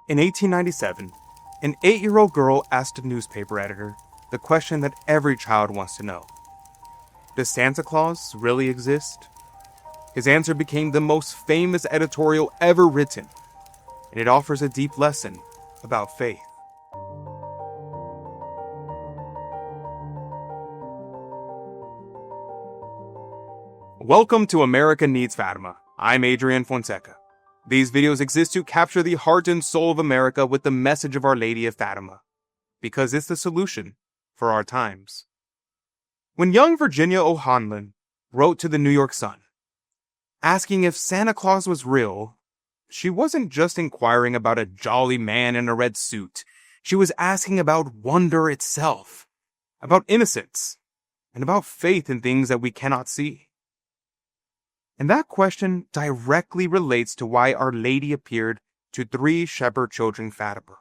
In 1897, an 8-year-old girl asked a newspaper editor the question that every child wants to know. Does Santa Claus really exist? His answer became the most famous editorial ever written, and it offers a deep lesson about faith. Welcome to America Needs Fatima. I'm Adrian Fonseca. These videos exist to capture the heart and soul of America with the message of Our Lady of Fatima, because it's the solution for our times. When young Virginia O'Hanlon wrote to the New York Sun, asking if Santa Claus was real, she wasn't just inquiring about a jolly man in a red suit. She was asking about wonder itself, about innocence, and about faith in things that we cannot see. And that question directly relates to why Our Lady appeared to 3 shepherd children Fatima.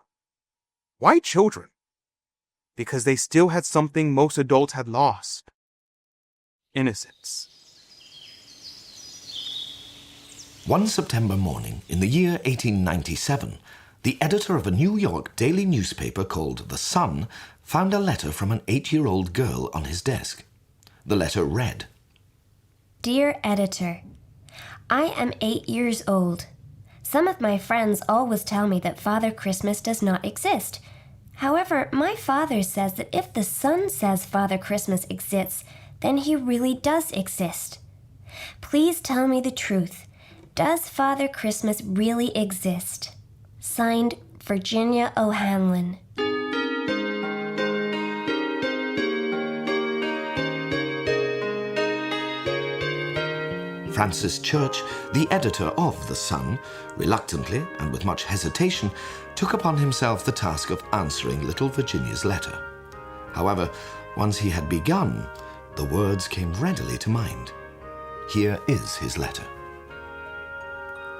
Why children? Because they still had something most adults had lost: innocence. One September morning in the year 1897, the editor of a New York daily newspaper called The Sun found a letter from an 8-year-old girl on his desk. The letter read, Dear Editor, I am 8 years old. Some of my friends always tell me that Father Christmas does not exist. However, my father says that if the sun says Father Christmas exists, then he really does exist. Please tell me the truth. Does Father Christmas really exist? Signed, Virginia O'Hanlon. Francis Church, the editor of The Sun, reluctantly and with much hesitation, took upon himself the task of answering little Virginia's letter. However, once he had begun, the words came readily to mind. Here is his letter.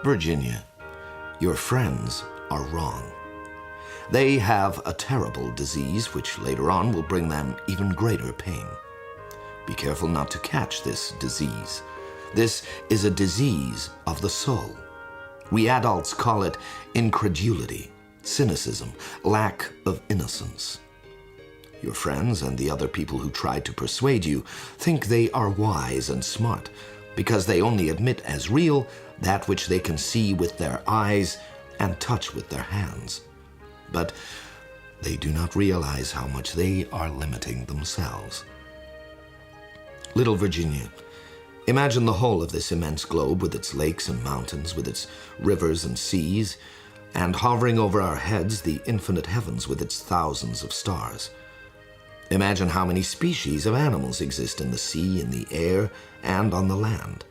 Virginia, your friends are wrong. They have a terrible disease which later on will bring them even greater pain. Be careful not to catch this disease. This is a disease of the soul. We adults call it incredulity, cynicism, lack of innocence. Your friends and the other people who try to persuade you think they are wise and smart because they only admit as real that which they can see with their eyes and touch with their hands. But they do not realize how much they are limiting themselves. Little Virginia, imagine the whole of this immense globe with its lakes and mountains, with its rivers and seas, and hovering over our heads the infinite heavens with its thousands of stars. Imagine how many species of animals exist in the sea, in the air, and on the land.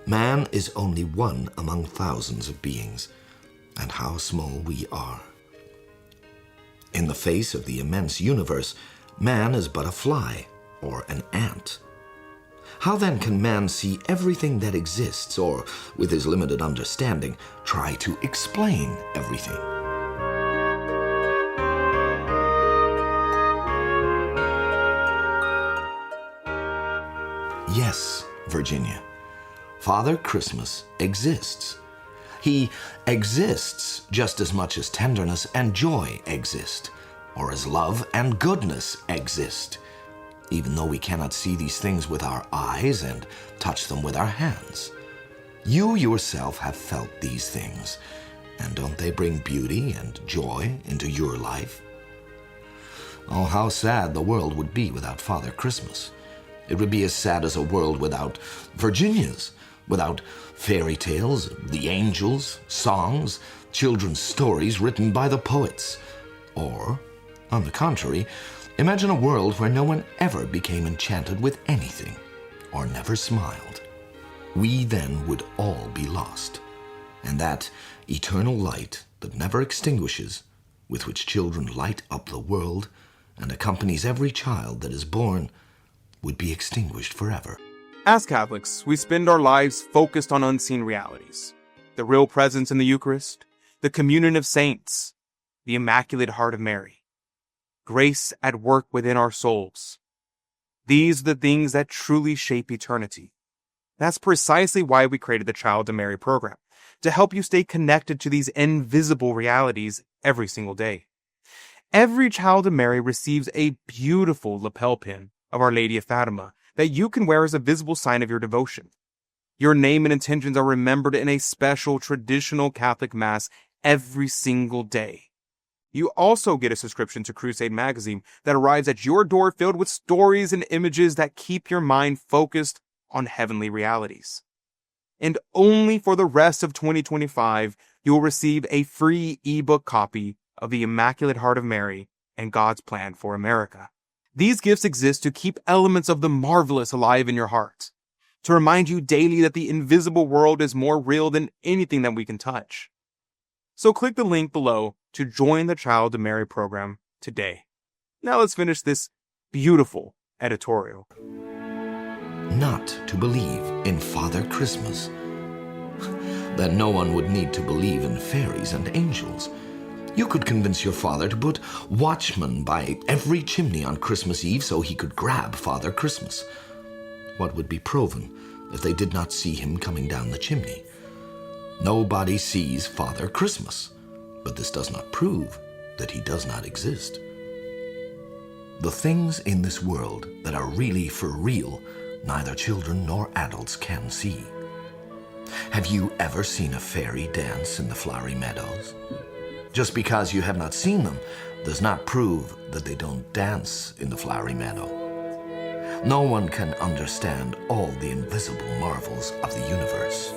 Man is only one among thousands of beings, and how small we are. In the face of the immense universe, man is but a fly or an ant. How then can man see everything that exists, or, with his limited understanding, try to explain everything? Yes, Virginia, Father Christmas exists. He exists just as much as tenderness and joy exist, or as love and goodness exist, even though we cannot see these things with our eyes and touch them with our hands. You yourself have felt these things, and don't they bring beauty and joy into your life? Oh, how sad the world would be without Father Christmas. It would be as sad as a world without Virginias, without fairy tales, the angels, songs, children's stories written by the poets. Or, on the contrary, imagine a world where no one ever became enchanted with anything, or never smiled. We then would all be lost, and that eternal light that never extinguishes, with which children light up the world and accompanies every child that is born, would be extinguished forever. As Catholics, we spend our lives focused on unseen realities: the real presence in the Eucharist, the communion of saints, the Immaculate Heart of Mary, grace at work within our souls. These are the things that truly shape eternity. That's precisely why we created the Child to Mary program, to help you stay connected to these invisible realities every single day. Every child of Mary receives a beautiful lapel pin of Our Lady of Fatima that you can wear as a visible sign of your devotion. Your name and intentions are remembered in a special traditional Catholic Mass every single day. You also get a subscription to Crusade magazine that arrives at your door filled with stories and images that keep your mind focused on heavenly realities. And only for the rest of 2025, you will receive a free ebook copy of The Immaculate Heart of Mary and God's Plan for America. These gifts exist to keep elements of the marvelous alive in your heart, to remind you daily that the invisible world is more real than anything that we can touch. So click the link below to join the Child of Mary program today. Now let's finish this beautiful editorial. Not to believe in Father Christmas. Then no one would need to believe in fairies and angels. You could convince your father to put watchmen by every chimney on Christmas Eve so he could grab Father Christmas. What would be proven if they did not see him coming down the chimney? Nobody sees Father Christmas, but this does not prove that he does not exist. The things in this world that are really for real, neither children nor adults can see. Have you ever seen a fairy dance in the flowery meadows? Just because you have not seen them does not prove that they don't dance in the flowery meadow. No one can understand all the invisible marvels of the universe.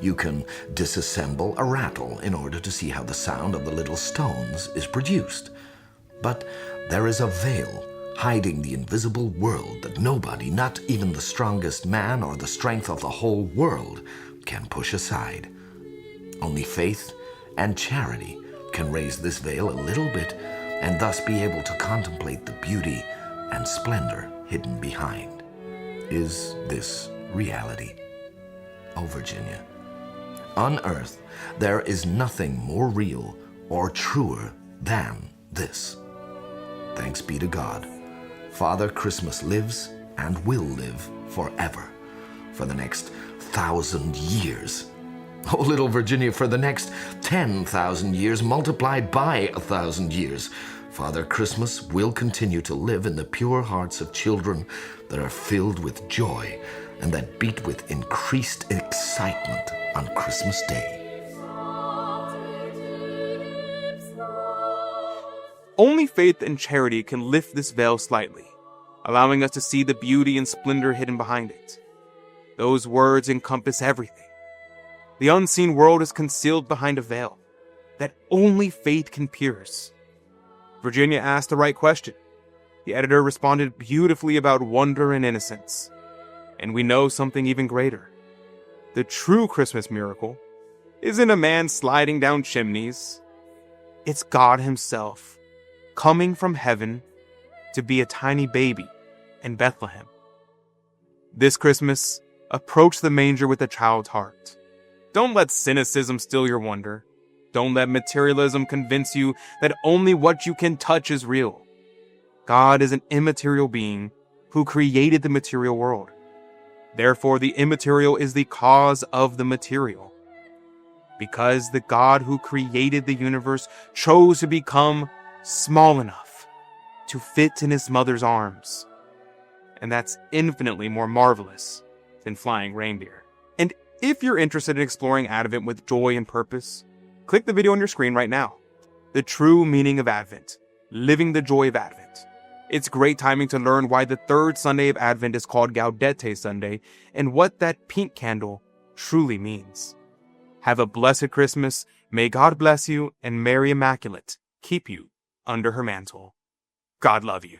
You can disassemble a rattle in order to see how the sound of the little stones is produced. But there is a veil hiding the invisible world that nobody, not even the strongest man or the strength of the whole world, can push aside. Only faith and charity can raise this veil a little bit and thus be able to contemplate the beauty and splendor hidden behind. Is this reality? Oh, Virginia, on earth there is nothing more real or truer than this. Thanks be to God, Father Christmas lives and will live forever, for the next 1,000 years. Oh, little Virginia, for the next 10,000 years multiplied by 1,000 years. Father Christmas will continue to live in the pure hearts of children that are filled with joy and that beat with increased excitement on Christmas Day. Only faith and charity can lift this veil slightly, allowing us to see the beauty and splendor hidden behind it. Those words encompass everything. The unseen world is concealed behind a veil that only faith can pierce. Virginia asked the right question. The editor responded beautifully about wonder and innocence. And we know something even greater. The true Christmas miracle isn't a man sliding down chimneys. It's God Himself coming from heaven to be a tiny baby in Bethlehem. This Christmas, approach the manger with a child's heart. Don't let cynicism steal your wonder. Don't let materialism convince you that only what you can touch is real. God is an immaterial being who created the material world. Therefore, the immaterial is the cause of the material. Because the God who created the universe chose to become small enough to fit in His mother's arms. And that's infinitely more marvelous than flying reindeer. And if you're interested in exploring Advent with joy and purpose, click the video on your screen right now. The true meaning of Advent, living the joy of Advent. It's great timing to learn why the third Sunday of Advent is called Gaudete Sunday and what that pink candle truly means. Have a blessed Christmas. May God bless you and Mary Immaculate keep you under her mantle. God love you.